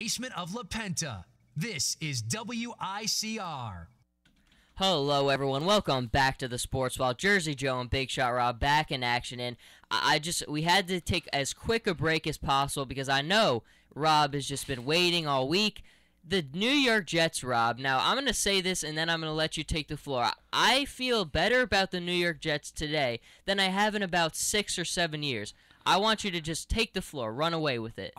Basement of La Penta. This is WICR. Hello, everyone. Welcome back to the TheSportsVault. Jersey Joe and Big Shot Rob back in action. And we had to take as quick a break as possible because I know Rob has just been waiting all week. The New York Jets, Rob. Now, I'm going to say this and then I'm going to let you take the floor. I feel better about the New York Jets today than I have in about 6 or 7 years. I want you to just take the floor. Run away with it.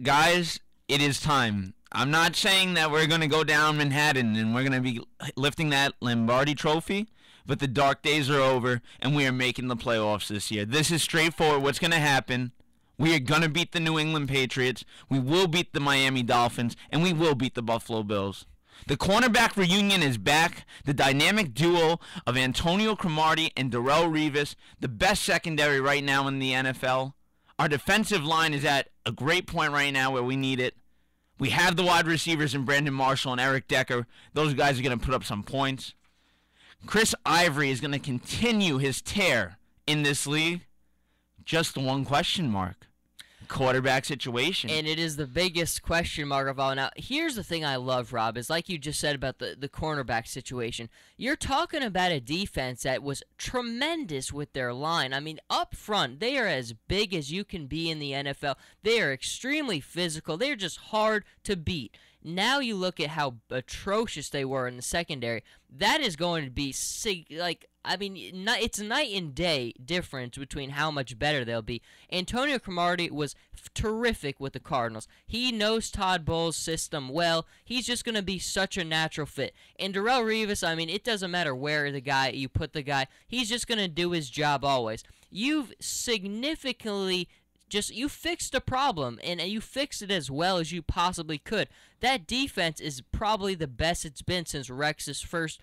Guys, it is time. I'm not saying that we're going to go down Manhattan and we're going to be lifting that Lombardi trophy, but the dark days are over and we are making the playoffs this year. This is straightforward what's going to happen. We are going to beat the New England Patriots, we will beat the Miami Dolphins, and we will beat the Buffalo Bills. The cornerback reunion is back. The dynamic duo of Antonio Cromartie and Revis, the best secondary right now in the NFL. Our defensive line is at a great point right now where we need it. We have the wide receivers in Brandon Marshall and Eric Decker. Those guys are going to put up some points. Chris Ivory is going to continue his tear in this league. Just one question mark. Quarterback situation. And it is the biggest question mark of all. Now, here's the thing I love, Rob, is like you just said about the cornerback situation. You're talking about a defense that was tremendous with their line. I mean, up front, they are as big as you can be in the NFL. They are extremely physical. They're just hard to beat. Now you look at how atrocious they were in the secondary. That is going to be, it's night and day difference between how much better they'll be. Antonio Cromartie was terrific with the Cardinals. He knows Todd Bowles' system well. He's just going to be such a natural fit. And Revis, it doesn't matter where you put the guy. He's just going to do his job always. You've significantly you fixed a problem, and you fixed it as well as you possibly could. That defense is probably the best it's been since Rex's first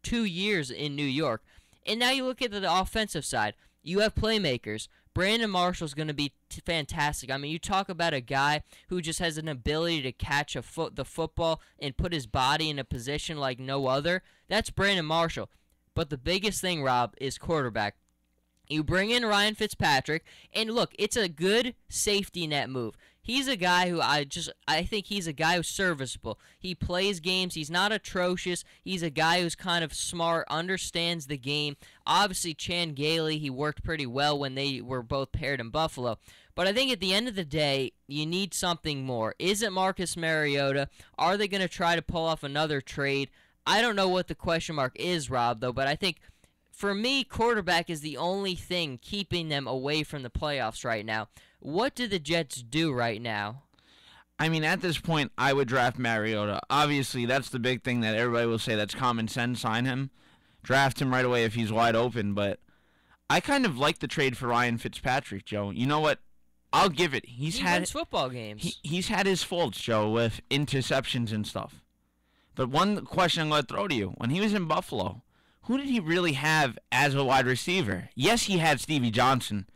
2 years in New York. And now you look at the offensive side. You have playmakers. Brandon Marshall's going to be fantastic. You talk about a guy who just has an ability to catch the football and put his body in a position like no other. That's Brandon Marshall. But the biggest thing, Rob, is quarterback. You bring in Ryan Fitzpatrick, and look, it's a good safety net move. He's a guy who I think he's a guy who's serviceable. He plays games. He's not atrocious. He's a guy who's kind of smart, understands the game. Obviously, Chan Gailey, he worked pretty well when they were both paired in Buffalo. But I think at the end of the day, you need something more. Is it Marcus Mariota? Are they going to try to pull off another trade? I don't know what the question mark is, Rob, though, but I think for me, quarterback is the only thing keeping them away from the playoffs right now. What do the Jets do right now? At this point, I would draft Mariota. Obviously, that's the big thing that everybody will say. That's common sense. Sign him. Draft him right away if he's wide open. But I kind of like the trade for Ryan Fitzpatrick, Joe. You know what? I'll give it. He wins football games. He's had his faults, Joe, with interceptions and stuff. But one question I'm going to throw to you. When he was in Buffalo, who did he really have as a wide receiver? Yes, he had Stevie Johnson,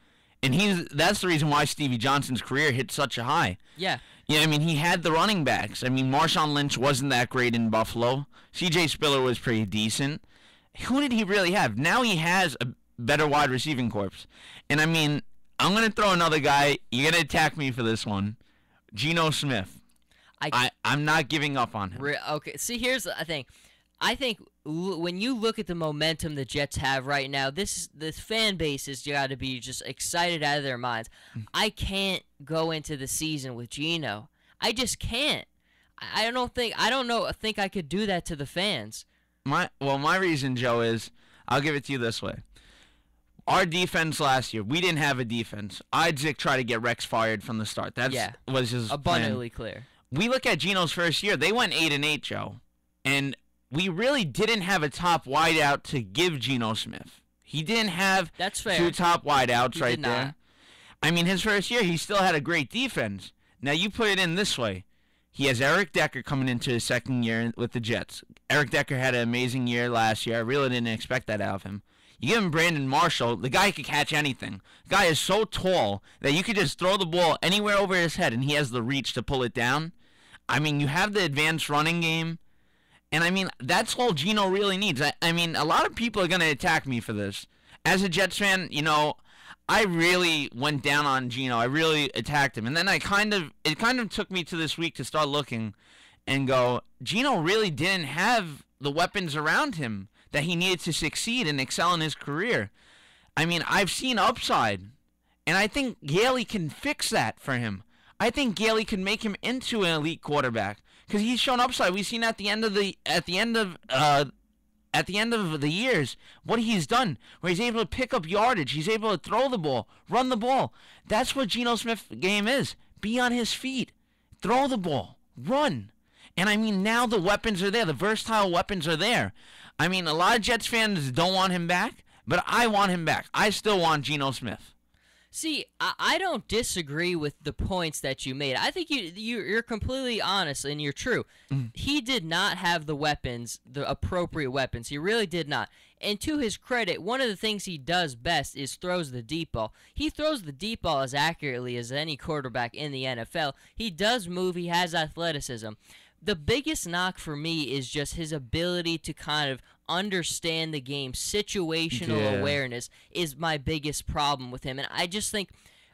and that's the reason why Stevie Johnson's career hit such a high. Yeah. Yeah, he had the running backs. Marshawn Lynch wasn't that great in Buffalo. C.J. Spiller was pretty decent. Who did he really have? Now he has a better wide receiving corps. And I'm going to throw another guy. You're going to attack me for this one. Geno Smith. I'm not giving up on him. Okay, see, here's the thing. I think when you look at the momentum the Jets have right now, this fan base has got to be just excited out of their minds. I can't go into the season with Geno. I just can't. I don't think I could do that to the fans. My reason, Joe, is I'll give it to you this way. Our defense last year, we didn't have a defense. Isaac tried to get Rex fired from the start. Was his abundantly plan. Clear. We look at Geno's first year. They went 8-8, Joe, and we really didn't have a top wideout to give Geno Smith. He didn't have two top wideouts right there. His first year, he still had a great defense. Now, you put it in this way. He has Eric Decker coming into his second year with the Jets. Eric Decker had an amazing year last year. I really didn't expect that out of him. You give him Brandon Marshall, the guy could catch anything. The guy is so tall that you could just throw the ball anywhere over his head, and he has the reach to pull it down. You have the advanced running game. And, that's all Geno really needs. A lot of people are going to attack me for this. As a Jets fan, I really went down on Geno. I really attacked him. And then it kind of took me to this week to start looking and go, Geno really didn't have the weapons around him that he needed to succeed and excel in his career. I mean, I've seen upside, and I think Gailey can fix that for him. I think Gailey can make him into an elite quarterback because he's shown upside. We've seen at the end of the years what he's done, where he's able to pick up yardage, he's able to throw the ball, run the ball. That's what Geno Smith's game is. Be on his feet, throw the ball, run. And I mean, now the weapons are there. The versatile weapons are there. I mean, a lot of Jets fans don't want him back, but I want him back. I still want Geno Smith. See, I don't disagree with the points that you made. I think you're completely honest and you're true. He did not have the weapons, the appropriate weapons. He really did not. And to his credit, one of the things he does best is throws the deep ball. He throws the deep ball as accurately as any quarterback in the NFL. He does move. He has athleticism. The biggest knock for me is just his ability to kind of understand the game. Situational awareness is my biggest problem with him. And I just think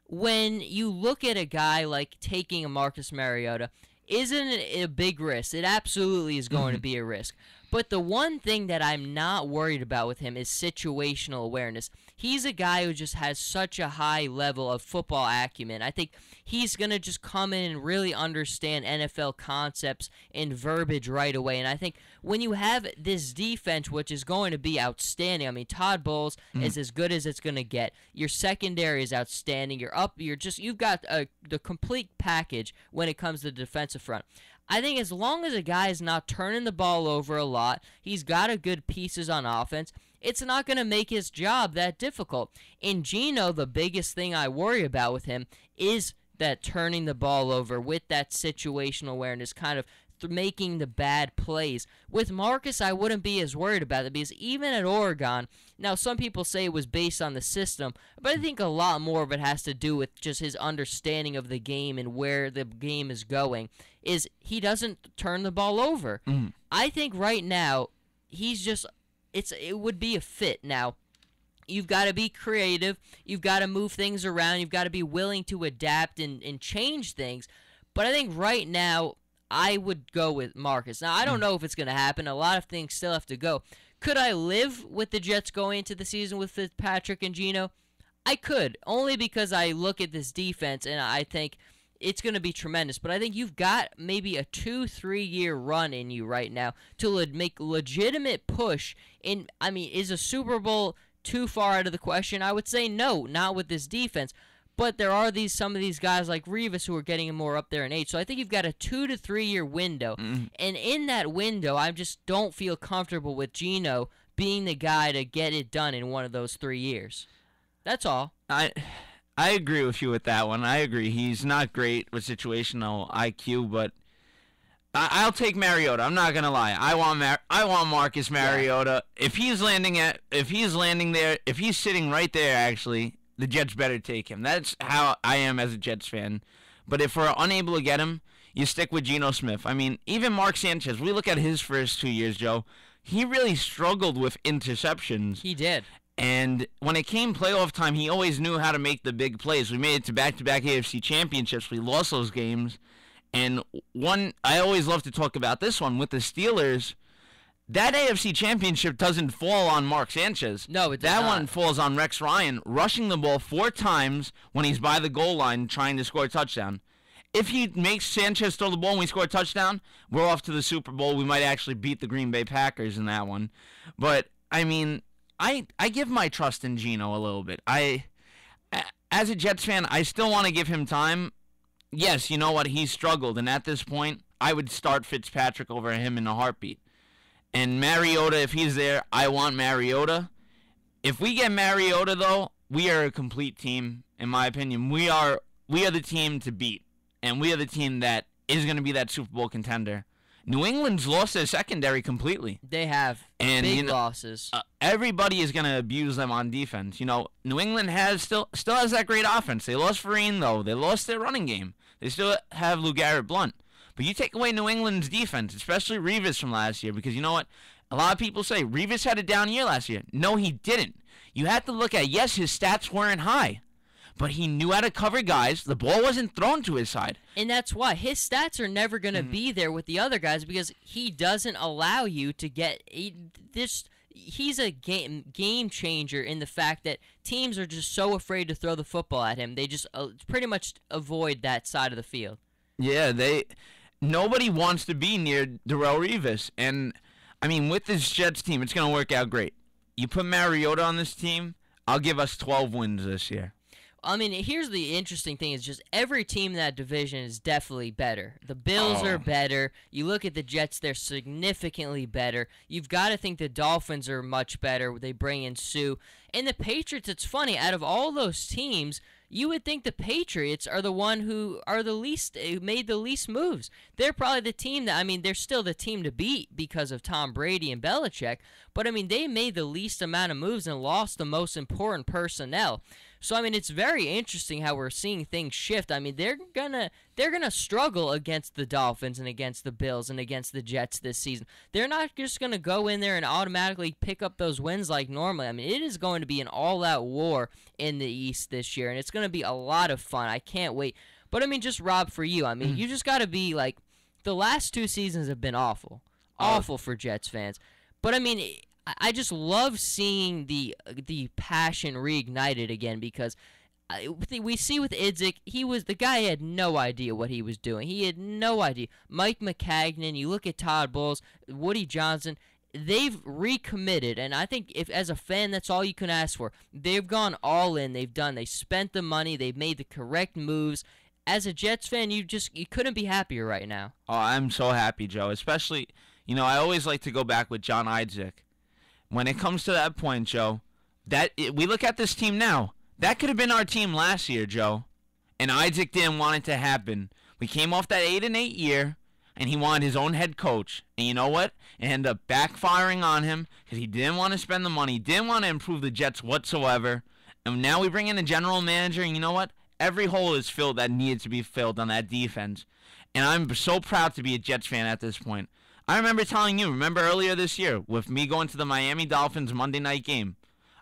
when you look at a guy like taking a Marcus Mariota, isn't it a big risk? It absolutely is going to be a risk. But the one thing that I'm not worried about with him is situational awareness. He's a guy who just has such a high level of football acumen. I think he's going to just come in and really understand NFL concepts and verbiage right away. And I think when you have this defense, which is going to be outstanding, I mean, Todd Bowles is as good as it's going to get. Your secondary is outstanding. You've got the complete package when it comes to the defensive front. I think as long as a guy is not turning the ball over a lot, he's got a good pieces on offense, it's not going to make his job that difficult. In Geno, the biggest thing I worry about with him is that turning the ball over with that situational awareness, kind of making the bad plays. With Marcus, I wouldn't be as worried about it because even at Oregon, now some people say it was based on the system, but I think a lot more of it has to do with just his understanding of the game and where the game is going, is he doesn't turn the ball over. I think right now, it would be a fit. Now, you've got to be creative, you've got to move things around, you've got to be willing to adapt and change things, but I think right now, I would go with Marcus. Now, I don't know if it's going to happen. A lot of things still have to go. Could I live with the Jets going into the season with Fitzpatrick and Geno? I could, only because I look at this defense and I think it's going to be tremendous. But I think you've got maybe a 2-3 year run in you right now to make legitimate push. Is a Super Bowl too far out of the question? I would say no, not with this defense. But there are some of these guys like Revis who are getting more up there in age. So I think you've got a 2 to 3 year window. And in that window, I just don't feel comfortable with Geno being the guy to get it done in one of those 3 years. That's all. I agree with you with that one. I agree. He's not great with situational IQ, but I'll take Mariota. I'm not gonna lie. I want Marcus Mariota. Yeah. If he's sitting right there, actually, the Jets better take him. That's how I am as a Jets fan. But if we're unable to get him, you stick with Geno Smith. I mean, even Mark Sanchez, we look at his first 2 years, Joe, he really struggled with interceptions. He did. And when it came playoff time, he always knew how to make the big plays. We made it to back-to-back AFC championships. We lost those games. And I always love to talk about this one with the Steelers. That AFC championship doesn't fall on Mark Sanchez. No, it does not. That one falls on Rex Ryan, rushing the ball 4 times when he's by the goal line trying to score a touchdown. If he makes Sanchez throw the ball and we score a touchdown, we're off to the Super Bowl. We might actually beat the Green Bay Packers in that one. But, I mean, I give my trust in Geno a little bit. As a Jets fan, I still want to give him time. Yes, you know what? He's struggled, and at this point, I would start Fitzpatrick over him in a heartbeat. And Mariota, if he's there, I want Mariota. If we get Mariota, though, we are a complete team, in my opinion. We are the team to beat, and we are the team that is going to be that Super Bowl contender. New England's lost their secondary completely. They have big losses. Everybody is going to abuse them on defense. You know, New England still has that great offense. They lost Vereen, though. They lost their running game. They still have LeGarrette Blount. But you take away New England's defense, especially Revis from last year, because you know what? A lot of people say Revis had a down year last year. No, he didn't. You have to look at, yes, his stats weren't high. but he knew how to cover guys. The ball wasn't thrown to his side. And that's why his stats are never going to be there with the other guys because he doesn't allow you to get this. He's a game changer in the fact that teams are just so afraid to throw the football at him. They just pretty much avoid that side of the field. Yeah, nobody wants to be near Darrelle Revis. And, I mean, with this Jets team, it's going to work out great. You put Mariota on this team, I'll give us 12 wins this year. I mean, here's the interesting thing is just every team in that division is definitely better. The Bills are better. You look at the Jets, they're significantly better. You've got to think the Dolphins are much better. They bring in Sue. And the Patriots, it's funny, out of all those teams, you would think the Patriots are the one who are the least made the least moves. They're probably the team that, I mean, they're still the team to beat because of Tom Brady and Belichick, but I mean, they made the least amount of moves and lost the most important personnel. So I mean, it's very interesting how we're seeing things shift. I mean, they're gonna struggle against the Dolphins and against the Bills and against the Jets this season. They're not just gonna go in there and automatically pick up those wins like normally. I mean, it is going to be an all-out war in the East this year, and it's going to be a lot of fun. I can't wait. But I mean, just Rob, for you, I mean, you just got to be like, the last 2 seasons have been awful for Jets fans. But I mean, I just love seeing the passion reignited again because we see with Idzik, the guy had no idea what he was doing. He had no idea. Mike McCagnon, you look at Todd Bowles, Woody Johnson, they've recommitted, and I think if as a fan, that's all you can ask for. They've gone all in. They spent the money. They've made the correct moves. As a Jets fan, you couldn't be happier right now. Oh, I'm so happy, Joe. Especially, I always like to go back with John Idzik. When it comes to that point, Joe, we look at this team now. That could have been our team last year, Joe. And Idzik didn't want it to happen. We came off that 8-8 year, and he wanted his own head coach. And you know what? It ended up backfiring on him because he didn't want to spend the money, didn't want to improve the Jets whatsoever. And now we bring in a general manager, and you know what? Every hole is filled that needed to be filled on that defense. And I'm so proud to be a Jets fan at this point. I remember telling you, earlier this year, with me going to the Miami Dolphins Monday night game,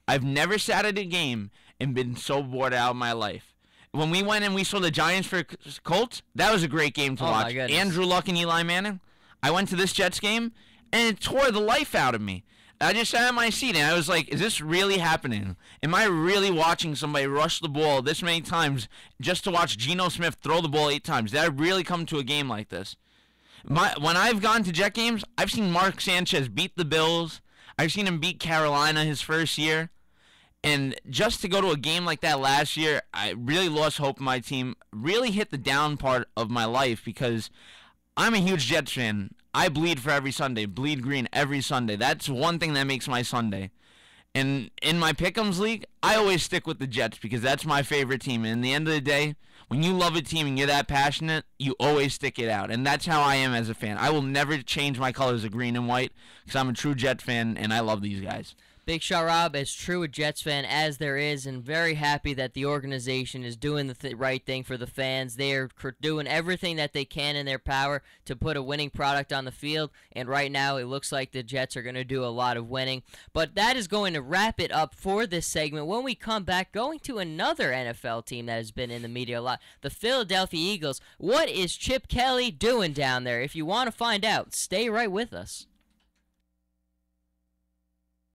I've never sat at a game and been so bored out of my life. When we went and we saw the Giants for Colts, that was a great game to watch. Andrew Luck and Eli Manning. I went to this Jets game, and it tore the life out of me. I just sat in my seat, and I was like, is this really happening? Am I really watching somebody rush the ball this many times just to watch Geno Smith throw the ball 8 times? Did I really come to a game like this? When I've gone to Jet games, I've seen Mark Sanchez beat the Bills. I've seen him beat Carolina his first year. And just to go to a game like that last year, I really lost hope in my team. Really hit the down part of my life because I'm a huge Jets fan. I bleed for every Sunday, bleed green every Sunday. That's one thing that makes my Sunday. And in my Pick'ems league, I always stick with the Jets because that's my favorite team. And at the end of the day, when you love a team and you're that passionate, you always stick it out. And that's how I am as a fan. I will never change my colors of green and white because I'm a true Jets fan and I love these guys. Big Shot Rob, as true a Jets fan as there is, and very happy that the organization is doing the right thing for the fans. They are doing everything that they can in their power to put a winning product on the field, and right now it looks like the Jets are going to do a lot of winning. But that is going to wrap it up for this segment. When we come back, going to another NFL team that has been in the media a lot, the Philadelphia Eagles. What is Chip Kelly doing down there? If you want to find out, stay right with us.